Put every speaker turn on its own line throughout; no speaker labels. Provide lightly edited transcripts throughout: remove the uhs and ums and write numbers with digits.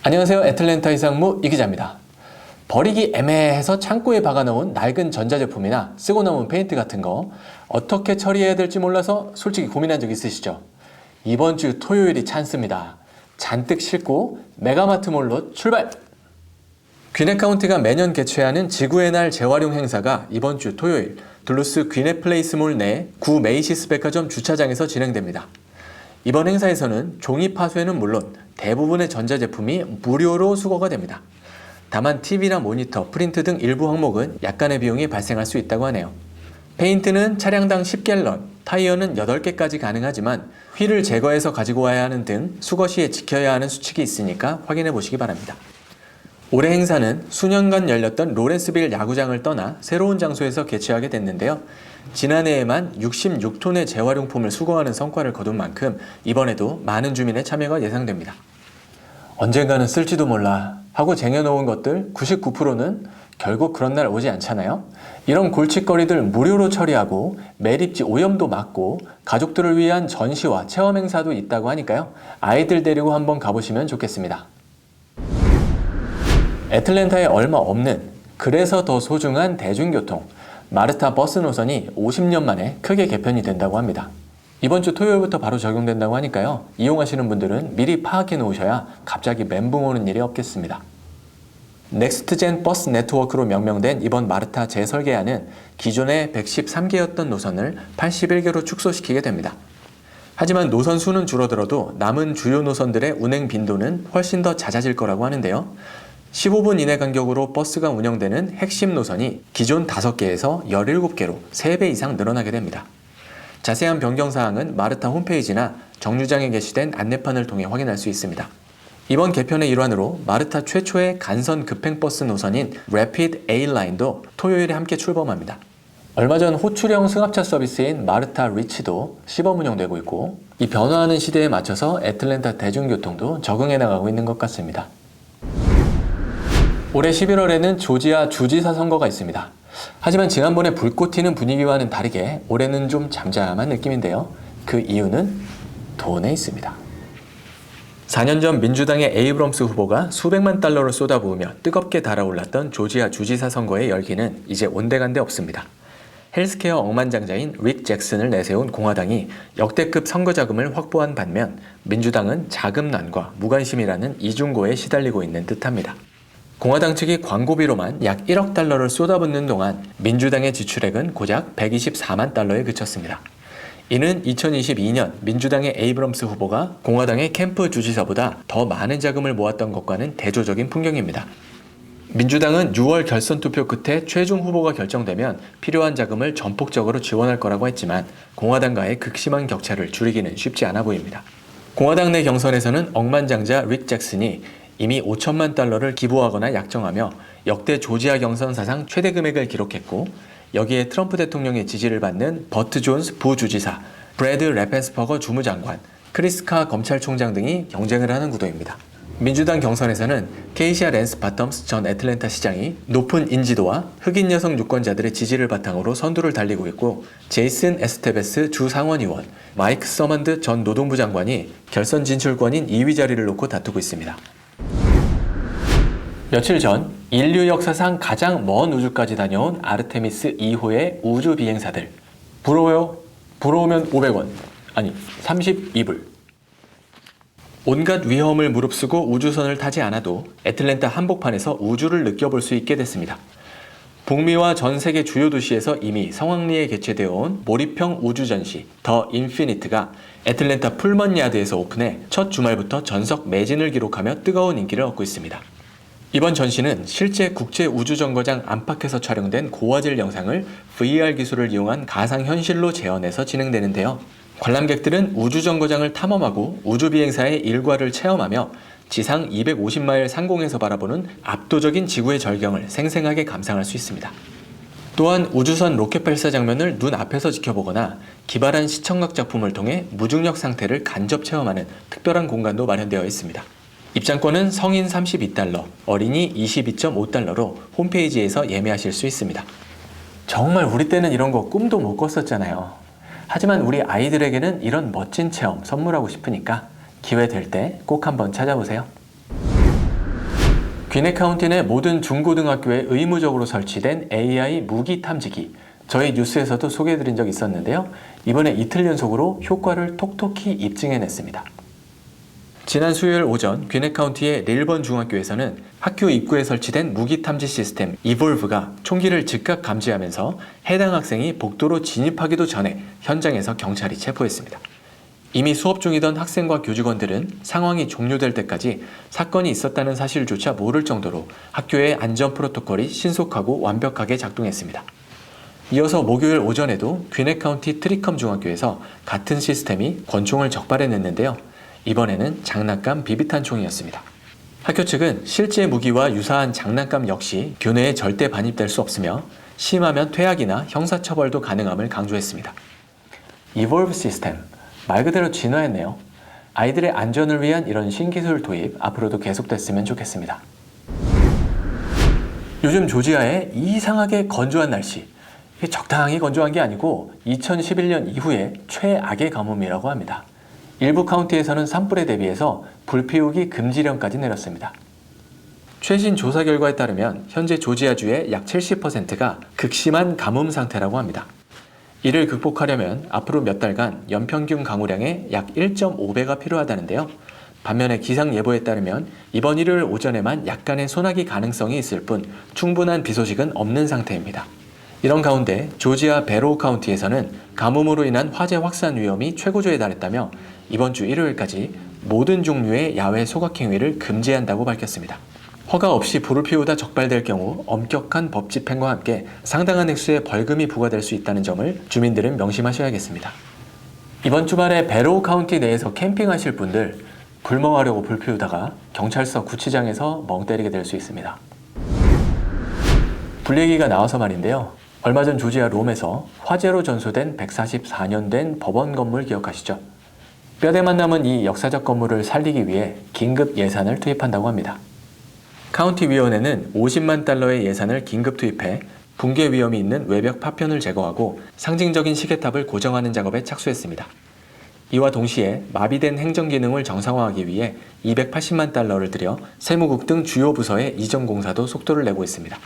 안녕하세요. 애틀랜타 이상무 이기자입니다. 버리기 애매해서 창고에 박아놓은 낡은 전자제품이나 쓰고 남은 페인트 같은 거 어떻게 처리해야 될지 몰라서 솔직히 고민한 적 있으시죠? 이번 주 토요일이 찬스입니다. 잔뜩 싣고 메가마트몰로 출발! 귀넷카운티가 매년 개최하는 지구의 날 재활용 행사가 이번 주 토요일 둘루스 귀넷플레이스몰 내 구 메이시스 백화점 주차장에서 진행됩니다. 이번 행사에서는 종이 파쇄는 물론 대부분의 전자제품이 무료로 수거가 됩니다. 다만 TV나 모니터, 프린트 등 일부 항목은 약간의 비용이 발생할 수 있다고 하네요. 페인트는 차량당 10갤런, 타이어는 8개까지 가능하지만 휠을 제거해서 가지고 와야 하는 등 수거 시에 지켜야 하는 수칙이 있으니까 확인해 보시기 바랍니다. 올해 행사는 수년간 열렸던 로렌스빌 야구장을 떠나 새로운 장소에서 개최하게 됐는데요. 지난해에만 66톤의 재활용품을 수거하는 성과를 거둔 만큼 이번에도 많은 주민의 참여가 예상됩니다. 언젠가는 쓸지도 몰라 하고 쟁여놓은 것들 99%는 결국 그런 날 오지 않잖아요. 이런 골칫거리들 무료로 처리하고 매립지 오염도 막고 가족들을 위한 전시와 체험 행사도 있다고 하니까요. 아이들 데리고 한번 가보시면 좋겠습니다. 애틀랜타에 얼마 없는 그래서 더 소중한 대중교통 마르타 버스 노선이 50년 만에 크게 개편이 된다고 합니다. 이번 주 토요일부터 바로 적용된다고 하니까요. 이용하시는 분들은 미리 파악해 놓으셔야 갑자기 멘붕 오는 일이 없겠습니다. 넥스트젠 버스 네트워크로 명명된 이번 마르타 재설계안은 기존의 113개였던 노선을 81개로 축소시키게 됩니다. 하지만 노선 수는 줄어들어도 남은 주요 노선들의 운행 빈도는 훨씬 더 잦아질 거라고 하는데요. 15분 이내 간격으로 버스가 운영되는 핵심 노선이 기존 5개에서 17개로 3배 이상 늘어나게 됩니다. 자세한 변경사항은 마르타 홈페이지나 정류장에 게시된 안내판을 통해 확인할 수 있습니다. 이번 개편의 일환으로 마르타 최초의 간선 급행버스 노선인 Rapid A-라인도 토요일에 함께 출범합니다. 얼마 전 호출형 승합차 서비스인 마르타 리치도 시범 운영되고 있고 이 변화하는 시대에 맞춰서 애틀랜타 대중교통도 적응해 나가고 있는 것 같습니다. 올해 11월에는 조지아 주지사 선거가 있습니다. 하지만 지난번에 불꽃 튀는 분위기와는 다르게 올해는 좀 잠잠한 느낌인데요. 그 이유는 돈에 있습니다. 4년 전 민주당의 에이브럼스 후보가 수백만 달러를 쏟아부으며 뜨겁게 달아올랐던 조지아 주지사 선거의 열기는 이제 온데간데 없습니다. 헬스케어 억만장자인 릭 잭슨을 내세운 공화당이 역대급 선거 자금을 확보한 반면 민주당은 자금난과 무관심이라는 이중고에 시달리고 있는 듯합니다. 공화당 측이 광고비로만 약 1억 달러를 쏟아붓는 동안 민주당의 지출액은 고작 124만 달러에 그쳤습니다. 이는 2022년 민주당의 에이브럼스 후보가 공화당의 캠프 주지사보다 더 많은 자금을 모았던 것과는 대조적인 풍경입니다. 민주당은 6월 결선 투표 끝에 최종 후보가 결정되면 필요한 자금을 전폭적으로 지원할 거라고 했지만 공화당과의 극심한 격차를 줄이기는 쉽지 않아 보입니다. 공화당 내 경선에서는 억만장자 릭 잭슨이 이미 5천만 달러를 기부하거나 약정하며 역대 조지아 경선 사상 최대 금액을 기록했고 여기에 트럼프 대통령의 지지를 받는 버트 존스 부주지사, 브래드 래펜스퍼거 주무장관, 크리스 카 검찰총장 등이 경쟁을 하는 구도입니다. 민주당 경선에서는 케이시아 랜스 바텀스 전 애틀랜타 시장이 높은 인지도와 흑인 여성 유권자들의 지지를 바탕으로 선두를 달리고 있고 제이슨 에스테베스 주 상원의원, 마이크 서먼드 전 노동부 장관이 결선 진출권인 2위 자리를 놓고 다투고 있습니다. 며칠 전 인류 역사상 가장 먼 우주까지 다녀온 아르테미스 2호의 우주 비행사들. 부러워요? 부러우면 500원. 아니, 32불. 온갖 위험을 무릅쓰고 우주선을 타지 않아도 애틀랜타 한복판에서 우주를 느껴볼 수 있게 됐습니다. 북미와 전 세계 주요 도시에서 이미 성황리에 개최되어 온 몰입형 우주전시 더 인피니트가 애틀랜타 풀먼 야드에서 오픈해 첫 주말부터 전석 매진을 기록하며 뜨거운 인기를 얻고 있습니다. 이번 전시는 실제 국제우주정거장 안팎에서 촬영된 고화질 영상을 VR 기술을 이용한 가상현실로 재현해서 진행되는데요. 관람객들은 우주정거장을 탐험하고 우주비행사의 일과를 체험하며 지상 250마일 상공에서 바라보는 압도적인 지구의 절경을 생생하게 감상할 수 있습니다. 또한 우주선 로켓 발사 장면을 눈앞에서 지켜보거나 기발한 시청각 작품을 통해 무중력 상태를 간접 체험하는 특별한 공간도 마련되어 있습니다. 입장권은 성인 32달러, 어린이 22.5달러로 홈페이지에서 예매하실 수 있습니다. 정말 우리 때는 이런 거 꿈도 못 꿨었잖아요. 하지만 우리 아이들에게는 이런 멋진 체험 선물하고 싶으니까 기회 될 때 꼭 한번 찾아보세요. 귀네 카운티 내 모든 중고등학교에 의무적으로 설치된 AI 무기 탐지기. 저희 뉴스에서도 소개해드린 적이 있었는데요. 이번에 이틀 연속으로 효과를 톡톡히 입증해냈습니다. 지난 수요일 오전 귀네 카운티의 릴번 중학교에서는 학교 입구에 설치된 무기 탐지 시스템 이볼브가 총기를 즉각 감지하면서 해당 학생이 복도로 진입하기도 전에 현장에서 경찰이 체포했습니다. 이미 수업 중이던 학생과 교직원들은 상황이 종료될 때까지 사건이 있었다는 사실조차 모를 정도로 학교의 안전 프로토콜이 신속하고 완벽하게 작동했습니다. 이어서 목요일 오전에도 귀네 카운티 트리컴 중학교에서 같은 시스템이 권총을 적발해냈는데요. 이번에는 장난감 비비탄 총이었습니다. 학교 측은 실제 무기와 유사한 장난감 역시 교내에 절대 반입될 수 없으며 심하면 퇴학이나 형사처벌도 가능함을 강조했습니다. 이볼브 시스템, 말 그대로 진화했네요. 아이들의 안전을 위한 이런 신기술 도입 앞으로도 계속됐으면 좋겠습니다. 요즘 조지아의 이상하게 건조한 날씨, 적당히 건조한 게 아니고 2011년 이후에 최악의 가뭄이라고 합니다. 일부 카운티에서는 산불에 대비해서 불 피우기 금지령까지 내렸습니다. 최신 조사 결과에 따르면 현재 조지아주의 약 70%가 극심한 가뭄 상태라고 합니다. 이를 극복하려면 앞으로 몇 달간 연평균 강우량의 약 1.5배가 필요하다는데요. 반면에 기상예보에 따르면 이번 일요일 오전에만 약간의 소나기 가능성이 있을 뿐 충분한 비 소식은 없는 상태입니다. 이런 가운데 조지아 베로우 카운티에서는 가뭄으로 인한 화재 확산 위험이 최고조에 달했다며 이번 주 일요일까지 모든 종류의 야외 소각행위를 금지한다고 밝혔습니다. 허가 없이 불을 피우다 적발될 경우 엄격한 법 집행과 함께 상당한 액수의 벌금이 부과될 수 있다는 점을 주민들은 명심하셔야겠습니다. 이번 주말에 베로우 카운티 내에서 캠핑하실 분들 불멍하려고 불 피우다가 경찰서 구치장에서 멍 때리게 될 수 있습니다. 불 얘기가 나와서 말인데요. 얼마 전 조지아 롬에서 화재로 전소된 144년 된 법원 건물 기억하시죠? 뼈대만 남은 이 역사적 건물을 살리기 위해 긴급 예산을 투입한다고 합니다. 카운티 위원회는 50만 달러의 예산을 긴급 투입해 붕괴 위험이 있는 외벽 파편을 제거하고 상징적인 시계탑을 고정하는 작업에 착수했습니다. 이와 동시에 마비된 행정 기능을 정상화하기 위해 280만 달러를 들여 세무국 등 주요 부서의 이전 공사도 속도를 내고 있습니다.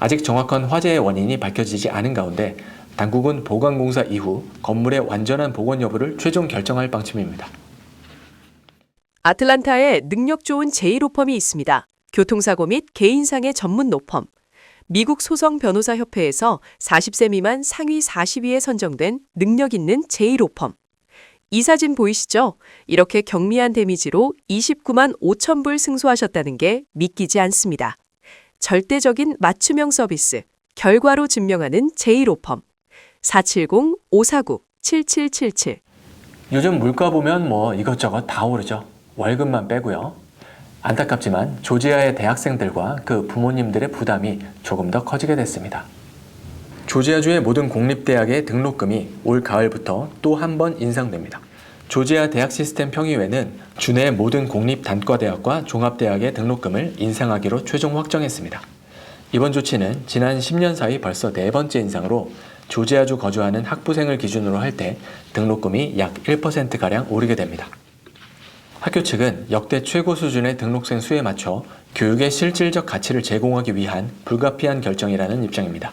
아직 정확한 화재의 원인이 밝혀지지 않은 가운데 당국은 보강공사 이후 건물의 완전한 복원 여부를 최종 결정할 방침입니다.
아틀란타에 능력 좋은 제1로펌이 있습니다. 교통사고 및 개인상해 전문 로펌. 미국 소송 변호사협회에서 40세 미만 상위 40위에 선정된 능력 있는 제1로펌. 이 사진 보이시죠? 이렇게 경미한 데미지로 29만 5천 불 승소하셨다는 게 믿기지 않습니다. 절대적인 맞춤형 서비스, 결과로 증명하는 제1로펌. 470-549-7777.
요즘 물가 보면 이것저것 다 오르죠. 월급만 빼고요. 안타깝지만 조지아의 대학생들과 그 부모님들의 부담이 조금 더 커지게 됐습니다. 조지아주의 모든 공립대학의 등록금이 올 가을부터 또 한 번 인상됩니다. 조지아 대학 시스템 평의회는 주내 모든 공립 단과대학과 종합대학의 등록금을 인상하기로 최종 확정했습니다. 이번 조치는 지난 10년 사이 벌써 4번째 인상으로 조지아주 거주하는 학부생을 기준으로 할 때 등록금이 약 1%가량 오르게 됩니다. 학교 측은 역대 최고 수준의 등록생 수에 맞춰 교육의 실질적 가치를 제공하기 위한 불가피한 결정이라는 입장입니다.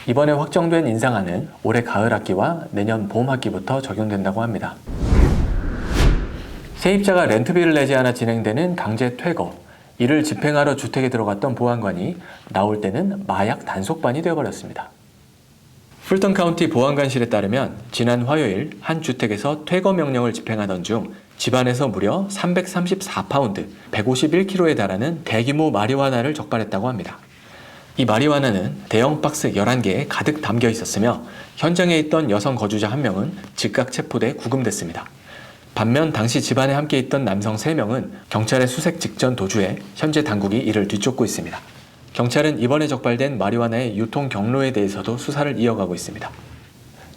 이번에 확정된 인상안은 올해 가을 학기와 내년 봄 학기부터 적용된다고 합니다. 세입자가 렌트비를 내지 않아 진행되는 강제 퇴거, 이를 집행하러 주택에 들어갔던 보안관이 나올 때는 마약 단속반이 되어버렸습니다. 풀턴 카운티 보안관실에 따르면 지난 화요일 한 주택에서 퇴거 명령을 집행하던 중 집안에서 무려 334파운드, 151kg에 달하는 대규모 마리화나를 적발했다고 합니다. 이 마리화나는 대형 박스 11개에 가득 담겨 있었으며 현장에 있던 여성 거주자 1명은 즉각 체포돼 구금됐습니다. 반면 당시 집안에 함께 있던 남성 3명은 경찰의 수색 직전 도주해 현재 당국이 이를 뒤쫓고 있습니다. 경찰은 이번에 적발된 마리화나의 유통 경로에 대해서도 수사를 이어가고 있습니다.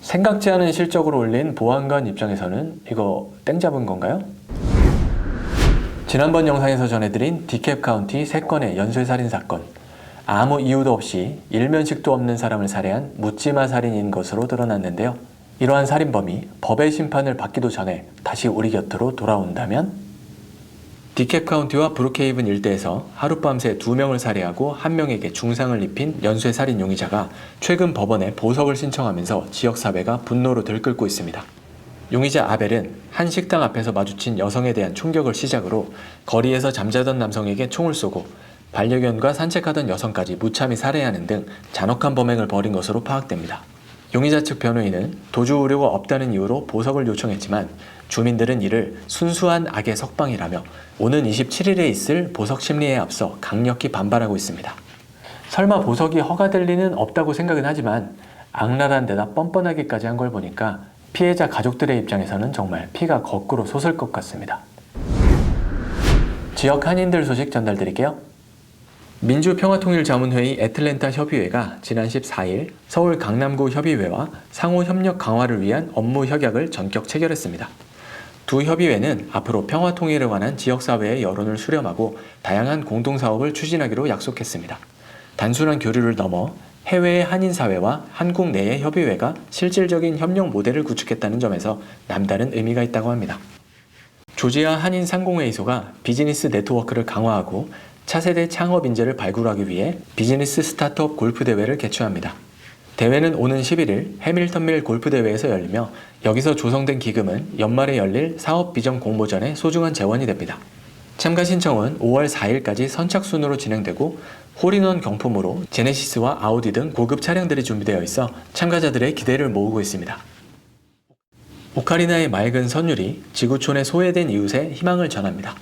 생각지 않은 실적을 올린 보안관 입장에서는 이거 땡 잡은 건가요? 지난번 영상에서 전해드린 디캡 카운티 3건의 연쇄살인 사건. 아무 이유도 없이 일면식도 없는 사람을 살해한 묻지마 살인인 것으로 드러났는데요. 이러한 살인범이 법의 심판을 받기도 전에 다시 우리 곁으로 돌아온다면? 디캡 카운티와 브룩헤이븐 일대에서 하룻밤새 2명을 살해하고 1명에게 중상을 입힌 연쇄 살인 용의자가 최근 법원에 보석을 신청하면서 지역사회가 분노로 들끓고 있습니다. 용의자 아벨은 한 식당 앞에서 마주친 여성에 대한 총격을 시작으로 거리에서 잠자던 남성에게 총을 쏘고 반려견과 산책하던 여성까지 무참히 살해하는 등 잔혹한 범행을 벌인 것으로 파악됩니다. 용의자 측 변호인은 도주 우려가 없다는 이유로 보석을 요청했지만 주민들은 이를 순수한 악의 석방이라며 오는 27일에 있을 보석 심리에 앞서 강력히 반발하고 있습니다. 설마 보석이 허가될 리는 없다고 생각은 하지만 악랄한 데다 뻔뻔하게까지 한 걸 보니까 피해자 가족들의 입장에서는 정말 피가 거꾸로 솟을 것 같습니다. 지역 한인들 소식 전달드릴게요. 민주평화통일자문회의 애틀랜타 협의회가 지난 14일 서울 강남구 협의회와 상호 협력 강화를 위한 업무 협약을 전격 체결했습니다. 두 협의회는 앞으로 평화통일에 관한 지역사회의 여론을 수렴하고 다양한 공동사업을 추진하기로 약속했습니다. 단순한 교류를 넘어 해외의 한인사회와 한국 내의 협의회가 실질적인 협력 모델을 구축했다는 점에서 남다른 의미가 있다고 합니다. 조지아 한인상공회의소가 비즈니스 네트워크를 강화하고 차세대 창업 인재를 발굴하기 위해 비즈니스 스타트업 골프 대회를 개최합니다. 대회는 오는 11일 해밀턴밀 골프 대회에서 열리며 여기서 조성된 기금은 연말에 열릴 사업 비전 공모전의 소중한 재원이 됩니다. 참가 신청은 5월 4일까지 선착순으로 진행되고 홀인원 경품으로 제네시스와 아우디 등 고급 차량들이 준비되어 있어 참가자들의 기대를 모으고 있습니다. 오카리나의 맑은 선율이 지구촌의 소외된 이웃에 희망을 전합니다.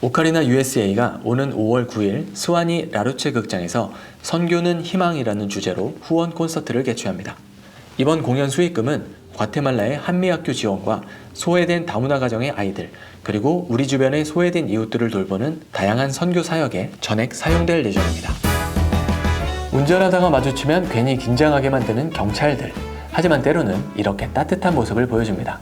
오카리나 USA가 오는 5월 9일 스와니 라루체 극장에서 선교는 희망이라는 주제로 후원 콘서트를 개최합니다. 이번 공연 수익금은 과테말라의 한미학교 지원과 소외된 다문화 가정의 아이들, 그리고 우리 주변의 소외된 이웃들을 돌보는 다양한 선교 사역에 전액 사용될 예정입니다. 운전하다가 마주치면 괜히 긴장하게 만드는 경찰들. 하지만 때로는 이렇게 따뜻한 모습을 보여줍니다.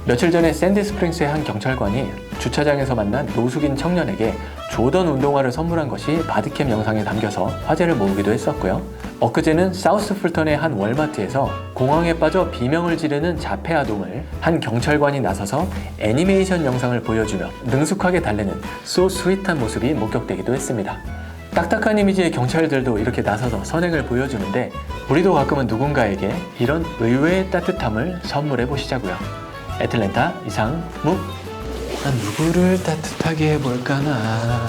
며칠 전에 샌디스프링스의 한 경찰관이 주차장에서 만난 노숙인 청년에게 조던 운동화를 선물한 것이 바디캠 영상에 담겨서 화제를 모으기도 했었고요. 엊그제는 사우스 풀턴의 한 월마트에서 공황에 빠져 비명을 지르는 자폐 아동을 한 경찰관이 나서서 애니메이션 영상을 보여주며 능숙하게 달래는 스윗한 모습이 목격되기도 했습니다. 딱딱한 이미지의 경찰들도 이렇게 나서서 선행을 보여주는데 우리도 가끔은 누군가에게 이런 의외의 따뜻함을 선물해 보시자고요. 애틀랜타 이상무. 난 누구를 따뜻하게 해볼까나.